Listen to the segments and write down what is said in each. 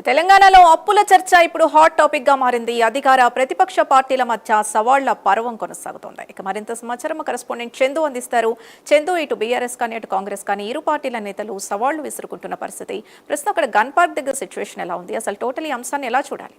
తెలంగాణలో అప్పుల చర్చ ఇప్పుడు హాట్ టాపిక్ గా మారింది. అధికార ప్రతిపక్ష పార్టీల మధ్య సవాళ్ల పర్వం కొనసాగుతోంది. ఇక మరింత సమాచారం కరెస్పాండెంట్ చందు అందిస్తారు. చందు, ఇటు బీఆర్ఎస్ కానీ అటు కాంగ్రెస్ కానీ ఇరు పార్టీల నేతలు సవాళ్లు విసురుకుంటున్న పరిస్థితి. ప్రస్తుతం అక్కడ గన్ పార్క్ దగ్గర సిచ్యువేషన్ ఎలా ఉంది, అసలు టోటల్ ఈ అంశాన్ని ఎలా చూడాలి?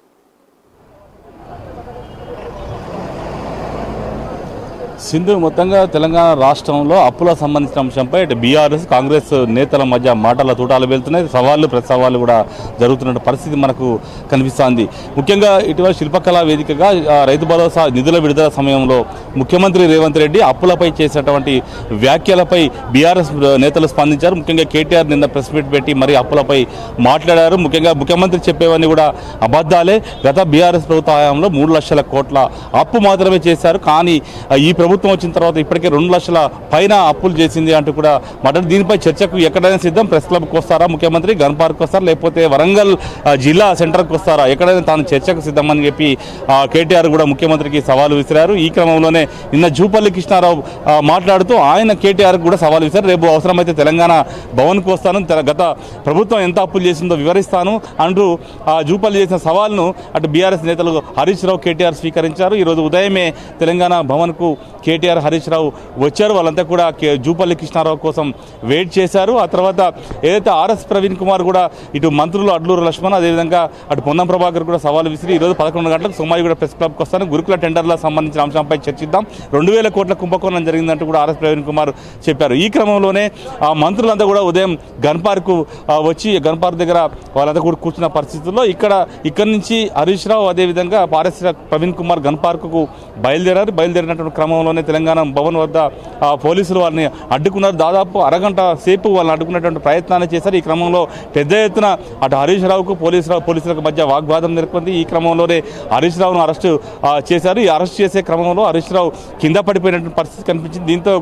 సింధు, మొత్తంగా తెలంగాణ రాష్ట్రంలో అప్పుల సంబంధించిన అంశంపై బీఆర్ఎస్ కాంగ్రెస్ నేతల మధ్య మాటల తూటాలు వెళ్తున్నాయి. సవాళ్లు ప్రతి సవాళ్లు కూడా జరుగుతున్న పరిస్థితి మనకు కనిపిస్తోంది. ముఖ్యంగా ఇటీవల శిల్పకళా వేదికగా రైతు భరోసా నిధుల విడుదల సమయంలో ముఖ్యమంత్రి రేవంత్ రెడ్డి అప్పులపై చేసినటువంటి వ్యాఖ్యలపై బీఆర్ఎస్ నేతలు స్పందించారు. ముఖ్యంగా కేటీఆర్ నిన్న ప్రెస్ మీట్ పెట్టి మరి అప్పులపై మాట్లాడారు. ముఖ్యంగా ముఖ్యమంత్రి చెప్పేవన్నీ కూడా అబద్ధాలే. గత బీఆర్ఎస్ ప్రభుత్వ హయాంలో 3 లక్షల కోట్ల అప్పు మాత్రమే చేశారు. కానీ ఈ ప్రభుత్వం వచ్చిన తర్వాత ఇప్పటికే 2 లక్షల పైన అప్పులు చేసింది అంటూ కూడా మాట్లాడు. దీనిపై చర్చకు ఎక్కడైనా సిద్ధం. ప్రెస్ క్లబ్కి వస్తారా ముఖ్యమంత్రి, గన్ పార్క్ వస్తారా, లేకపోతే వరంగల్ జిల్లా సెంటర్కి వస్తారా, ఎక్కడైనా తాను చర్చకు సిద్ధమని చెప్పి కేటీఆర్ కూడా ముఖ్యమంత్రికి సవాలు విసిరారు. ఈ క్రమంలోనే నిన్న జూపల్లి కృష్ణారావు మాట్లాడుతూ ఆయన కేటీఆర్ కూడా సవాలు విసిరారు. రేపు అవసరమైతే తెలంగాణ భవన్కు వస్తాను, గత ప్రభుత్వం ఎంత అప్పులు చేసిందో వివరిస్తాను అంటూ జూపల్లి చేసిన సవాల్ను అటు బీఆర్ఎస్ నేతలు హరీష్ రావు, కేటీఆర్ స్వీకరించారు. ఈరోజు ఉదయమే తెలంగాణ భవన్కు కేటీఆర్, హరీష్ రావు వచ్చారు. వాళ్ళంతా కూడా జూపల్లి కృష్ణారావు కోసం వెయిట్ చేశారు. ఆ తర్వాత ఏదైతే ఆర్ఎస్ ప్రవీణ్ కుమార్ కూడా ఇటు మంత్రులు అడ్లూరు లక్ష్మణ్, అదేవిధంగా అటు పొన్నం ప్రభాకర్ కూడా సవాలు విసిరి ఈరోజు 11 గంటలకు సోమాజిగూడ ప్రెస్ క్లబ్కి వస్తాను, గురుకుల టెండర్లకు సంబంధించిన అంశంపై చర్చిద్దాం, 2000 కోట్ల కుంభకోణం జరిగిందంటూ కూడా ఆర్ఎస్ ప్రవీణ్ కుమార్ చెప్పారు. ఈ క్రమంలోనే ఆ మంత్రులంతా కూడా ఉదయం గన్ పార్క్ వచ్చి గన్ పార్క్ దగ్గర వాళ్ళంతా కూడా కూర్చున్న పరిస్థితుల్లో ఇక్కడి నుంచి హరీష్ రావు అదేవిధంగా ఆర్ఎస్ ప్రవీణ్ కుమార్ గన్ పార్కుకు బయలుదేరినటువంటి క్రమంలోనే తెలంగాణ భవన్ వద్ద పోలీసులు వాళ్ళని అడ్డుకున్నారు. దాదాపు అరగంట సేపు వాళ్ళని అడ్డుకునేటువంటి ప్రయత్నాన్ని చేశారు. ఈ క్రమంలో పెద్ద ఎత్తున అటు హరీష్ రావుకు పోలీసులకు మధ్య వాగ్వాదం నెలకొంది. ఈ క్రమంలోనే హరీష్ రావును అరెస్టు చేశారు. ఈ అరెస్ట్ చేసే క్రమంలో హరీష్ రావు కింద పడిపోయినటువంటి పరిస్థితి కనిపించింది. దీంతో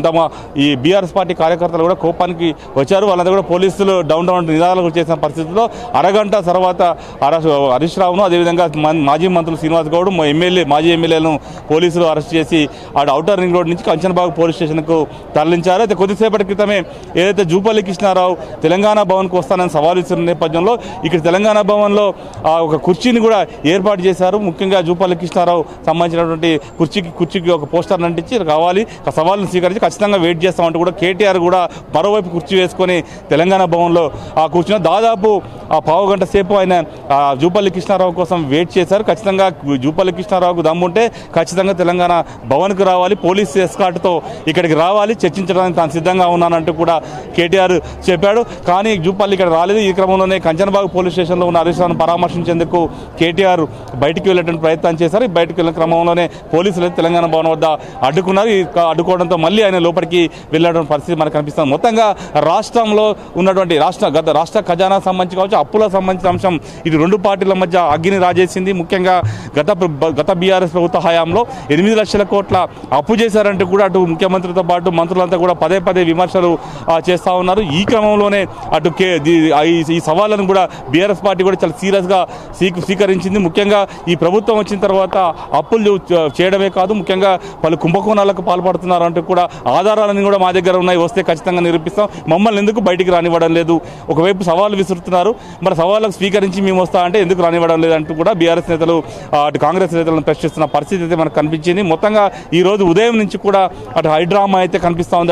తమ ఈ బీఆర్ఎస్ పార్టీ కార్యకర్తలు కూడా కోపానికి వచ్చారు. వాళ్ళంతా కూడా పోలీసులు డౌన్ నినాదాలు చేసిన పరిస్థితుల్లో అరగంట తర్వాత హరీష్ రావును అదేవిధంగా మాజీ మంత్రులు శ్రీనివాస్ గౌడ్, మాజీ ఎమ్మెల్యేలను పోలీసులు అరెస్ట్ చేసి ఔటర్ రింగ్ రోడ్ నుంచి కంచన్బాగ్ పోలీస్ స్టేషన్కు తరలించారు. అయితే కొద్దిసేపటి క్రితమే ఏదైతే జూపల్లి కృష్ణారావు తెలంగాణ భవన్కు వస్తానని సవాల్ ఇస్తున్న నేపథ్యంలో ఇక్కడ తెలంగాణ భవన్లో ఒక కుర్చీని కూడా ఏర్పాటు చేశారు. ముఖ్యంగా జూపల్లి కృష్ణారావు సంబంధించినటువంటి కుర్చీకి ఒక పోస్టర్ని అంటించి కావాలి సవాల్ను స్వీకరించి ఖచ్చితంగా వెయిట్ చేస్తామంటూ కూడా కేటీఆర్ కూడా మరోవైపు కుర్చీ వేసుకొని తెలంగాణ భవన్లో కూర్చున్న దాదాపు పావు గంట సేపు ఆయన జూపల్లి కృష్ణారావు కోసం వెయిట్ చేశారు. ఖచ్చితంగా జూపల్లి కృష్ణారావుకు దమ్ముంటే ఖచ్చితంగా తెలంగాణ భవన్కు రావాలి, పోలీస్ ఎస్కార్ట్తో ఇక్కడికి రావాలి, చర్చించడానికి తాను సిద్ధంగా ఉన్నానంటూ కూడా కేటీఆర్ చెప్పాడు. కానీ జూపల్లి ఇక్కడ రాలేదు. ఈ క్రమంలోనే కంచన్బాగ్ పోలీస్ స్టేషన్లో ఉన్న హరీష్ రావును పరామర్శించేందుకు కేటీఆర్ బయటికి వెళ్ళేటువంటి ప్రయత్నం చేశారు. ఈ బయటకు వెళ్ళిన క్రమంలోనే పోలీసులు తెలంగాణ భవన్ వద్ద అడ్డుకున్నారు. అడ్డుకోవడంతో మళ్ళీ ఆయన లోపలికి వెళ్ళేటువంటి పరిస్థితి మనకు కనిపిస్తుంది. మొత్తంగా రాష్ట్రంలో ఉన్నటువంటి రాష్ట్ర ఖజానా సంబంధించి కావచ్చు, అప్పుల సంబంధించిన అంశం ఇది 2 పార్టీల మధ్య అగ్గిని రాజేసింది. ముఖ్యంగా గత బీఆర్ఎస్ ప్రభుత్వ హయాంలో 8 లక్షల కోట్ల అప్పు చేశారంటూ కూడా అటు ముఖ్యమంత్రితో పాటు మంత్రులంతా కూడా పదే విమర్శలు చేస్తూ ఉన్నారు. ఈ క్రమంలోనే అటు ఈ సవాళ్ళను కూడా బీఆర్ఎస్ పార్టీ కూడా చాలా సీరియస్గా స్వీకరించింది. ముఖ్యంగా ఈ ప్రభుత్వం వచ్చిన తర్వాత అప్పులు చేయడమే కాదు, ముఖ్యంగా పలు కుంభకోణాలకు పాల్పడుతున్నారు అంటూ కూడా ఆధారాలన్నీ కూడా మా దగ్గర ఉన్నాయి, వస్తే ఖచ్చితంగా నిరూపిస్తాం, మమ్మల్ని ఎందుకు బయటికి రానివ్వడం లేదు, ఒకవైపు సవాళ్ళు విసురుతున్నారు, మరి సవాళ్ళకు స్వీకరించి మేము వస్తా అంటే ఎందుకు రానివ్వడం లేదంటూ కూడా బీఆర్ఎస్ నేతలు అటు కాంగ్రెస్ నేతలను ప్రశ్నిస్తున్న పరిస్థితి అయితే మనకు కనిపించింది. మొత్తంగా ఈ రోజు ఉదయం నుంచి కూడా అటు హైడ్రామా అయితే కనిపిస్తూ ఉంది.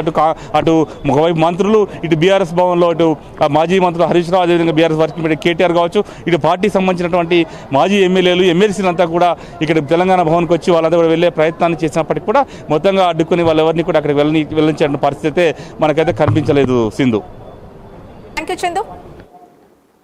అటు ఒకవైపు మంత్రులు, ఇటు బీఆర్ఎస్ భవన్లో ఇటు మాజీ మంత్రులు హరీష్ రావు, అదేవిధంగా బీఆర్ఎస్ వర్కింగ్ కమిటీ కేటీఆర్ కావచ్చు, ఇటు పార్టీకి సంబంధించినటువంటి మాజీ ఎమ్మెల్యేలు, ఎమ్మెల్సీలంతా కూడా ఇక్కడ తెలంగాణ భవన్కి వచ్చి వాళ్ళంతా కూడా వెళ్ళే ప్రయత్నాన్ని చేసినప్పటికీ కూడా మొత్తంగా అడ్డుకుని వాళ్ళెవరిని కూడా అక్కడికి వెళ్ళించే పరిస్థితి అయితే మనకైతే కనిపించలేదు. సింధు. థాంక్యూ చందు.